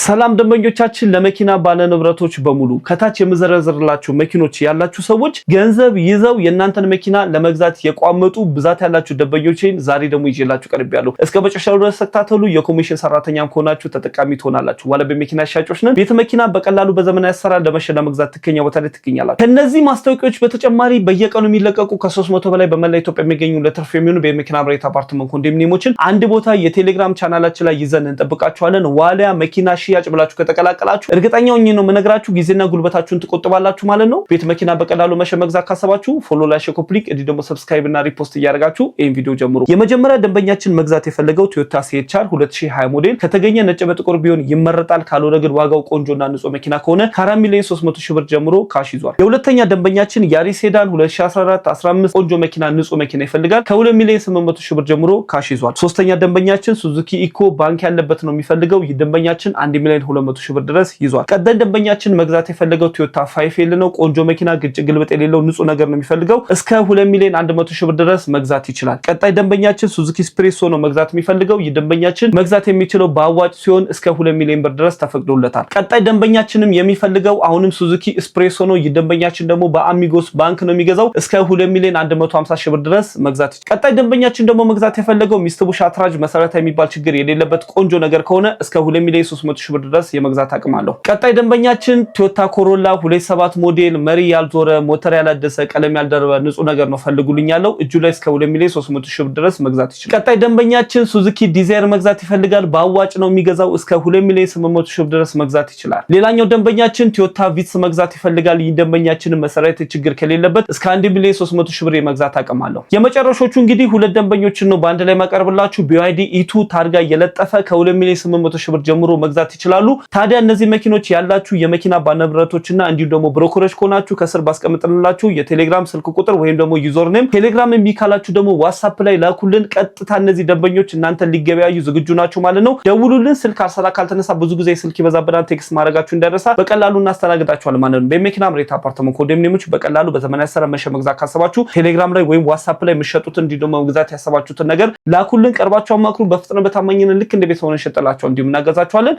ሰላም ደንበኞቻችን ለመኪና ባለ ንብረቶች በሙሉ ከታች የምዘረዝርላችሁ መኪኖች ያላችሁ ሰዎች ገንዘብ ይዘው የእናንተን መኪና ለመግዛት የቋመጡ ብዛት ያላችሁ ደንበኞችን ዛሬ ደግሞ ይዤላችሁ ቀርቤያለሁ። እስከ መጨረሻው ድረስ ተከታተሉ። የኮሚሽን ሰራተኛም ከሆናችሁ ተጠቃሚ ትሆናላችሁ። ዋለበ መኪና ሻጮች ነን። ቤት መኪና በቀላሉ በዘመናዊ አሰራር ለመግዛት ትከኛ ቦታ ላይ ትገኛላችሁ። ከነዚህ ማስታወቂያዎች በተጨማሪ በየቀኑ የሚለቀቁ ከ300 በላይ በመላ ኢትዮጵያ የሚገኙ ለትርፍ የሚሆኑ በመኪና ብሬት አፓርትመንት ኮንዶሚኒየሞችን አንድ ቦታ የቴሌግራም ቻናላችን ላይ ይዘን እንጠብቃችኋለን። ዋሊያ መኪና ሽያጭ ብላችሁ ከተቀላቀላችሁ እርግጠኛው ነው የምነግራችሁ ጊዜና ጉልበታችሁን ትቆጥባላችሁ ማለት ነው። ቤት መኪና በቀላሉ መግዛት ካሰባችሁ ፎሎ ላይ ሼር እንዲ ደግሞ ሰብስክራይብ እና ሪፖስት እያደረጋችሁ ይሄን ቪዲዮ ጀምሩ። የመጀመሪያ ደንበኛችን መግዛት የፈለገው ቶዮታ ሲኤችአር 2020 ሞዴል ከተገኘ ነጭ በጥቁር ቢሆን ይመረጣል። ካልሆነ ግን ዋጋው ቆንጆና ንጹህ መኪና ከሆነ ከ4 ሚሊዮን 300 ሺህ ብር ጀምሮ ካሽ ይዟል። የሁለተኛ ደንበኛችን ያሪስ ሴዳን 2014 15 ቆንጆ መኪና ንጹህ መኪና ይፈልጋል። ከ2 ሚሊዮን 800 ሺህ ብር ጀምሮ ካሽ ይዟል። ሶስተኛ ደንበኛችን ሱዙኪ ኢኮ ባንክ ያለበት ነው የሚፈልገው። ደንበኛችን 1 ሚሊዮን 200 ሺህ ብር ድረስ ይዟል። ቀጣይ ደንበኛችን መግዛት የፈለገው ቶዮታ 5L ነው። ቆንጆ መኪና ግጭ ግልብጥ የሌለው ንጹህ ነገር ነው የሚፈልገው። እስከ 2 ሚሊዮን 100 ሺህ ብር ድረስ መግዛት ይችላል። ቀጣይ ደንበኛችን ሱዙኪ ስፕሬሶ ነው መግዛት የሚፈልገው። ደንበኛችን መግዛት የሚችለው በአዋጭ ሲሆን እስከ 2 ሚሊዮን ብር ድረስ ተፈቅዶለታል። ቀጣይ ደንበኛችንም የሚፈልገው አሁንም ሱዙኪ ስፕሬሶ ነው። ደንበኛችን ደግሞ በአሚጎስ ባንክ ነው የሚገዛው። እስከ 2 ሚሊዮን 150 ሺህ ብር ድረስ መግዛት ይችላል። ቀጣይ ደንበኛችን ደግሞ መግዛት የፈለገው ሚስጥቡሽ አትራጅ መሰረታዊ የሚባል ችግር የሌለበት ቆንጆ ነገር ከሆነ እስከ 2 ሚሊዮን 300 ሺህ ብር ድረስ የመግዛት አቅም አለው። ቀጣይ ደንበኛችን ቶዮታ ኮሮላ 27 ሞዴል መሪ ያልዞረ ሞተር ያላደሰ ቀለም ያልደረበ ንጹህ ነገር ነው ፈልጉልኝ ያለው። እጁ ላይ እስከ 2 ሚሊዮን 300 ሺህ ብር ድረስ መግዛት ይችላል። ቀጣይ ደንበኛችን ሱዙኪ ዲዛይር መግዛት ይፈልጋል። በአዋጭ ነው የሚገዛው። እስከ 2 ሚሊዮን 800 ሺህ ብር ድረስ መግዛት ይችላል። ሌላኛው ደንበኛችን ቶዮታ ቪትስ መግዛት ይፈልጋል። ይህ ደንበኛችን መሰረታዊ ችግር ከሌለበት እስከ 1 ሚሊዮን 300 ሺህ ብር የመግዛት አቅም አለው። የመጨረሻዎቹ እንግዲህ ሁለት ደንበኞችን ነው በአንድ ላይ ማቀርብላችሁ። BYD ኢቱ ታርጋ የለጠፈ ከ2 ሚሊዮን 800 ሺህ ብር ጀምሮ መግዛት ይችላሉ። ታዲያ እነዚህ መኪኖች ያላችሁ የመኪና ባለንብረቶችና እንዲሁ ደግሞ ብሮከሮች ከሆናችሁ ከስር ባስቀምጥንላችሁ የቴሌግራም ስልክ ቁጥር ወይም ደግሞ ዩዘር ኔም ቴሌግራም የሚካላችሁ ደግሞ ዋትስአፕ ላይ ላኩልን። ቀጥታ እነዚህ ደንበኞች እናንተ ሊገበያዩ ዝግጁ ናቸው ማለት ነው። ደውሉልን። ስልክ አልሰራ ካልተነሳ ብዙ ጊዜ ስልክ ይበዛብናል። ቴክስት ማድረጋችሁ እንዳይረሳ። በቀላሉ እናስተናግዳችኋለን ማለት ነው። በመኪና ብሬት አፓርትመንት ኮንዶሚኒየሞች በቀላሉ በዘመናዊ አሰራር መግዛት ካሰባችሁ ቴሌግራም ላይ ወይም ዋትስአፕ ላይ የምትሸጡትን እንዲሁ ደግሞ መግዛት ያሰባችሁትን ነገር ላኩልን። ቀርባችሁ አማክሩ። በፍጥነት በታማኝነት ልክ እንደ ቤት ሆነን እንሸጥላችኋለን። እንዲሁ እናገዛችኋለን።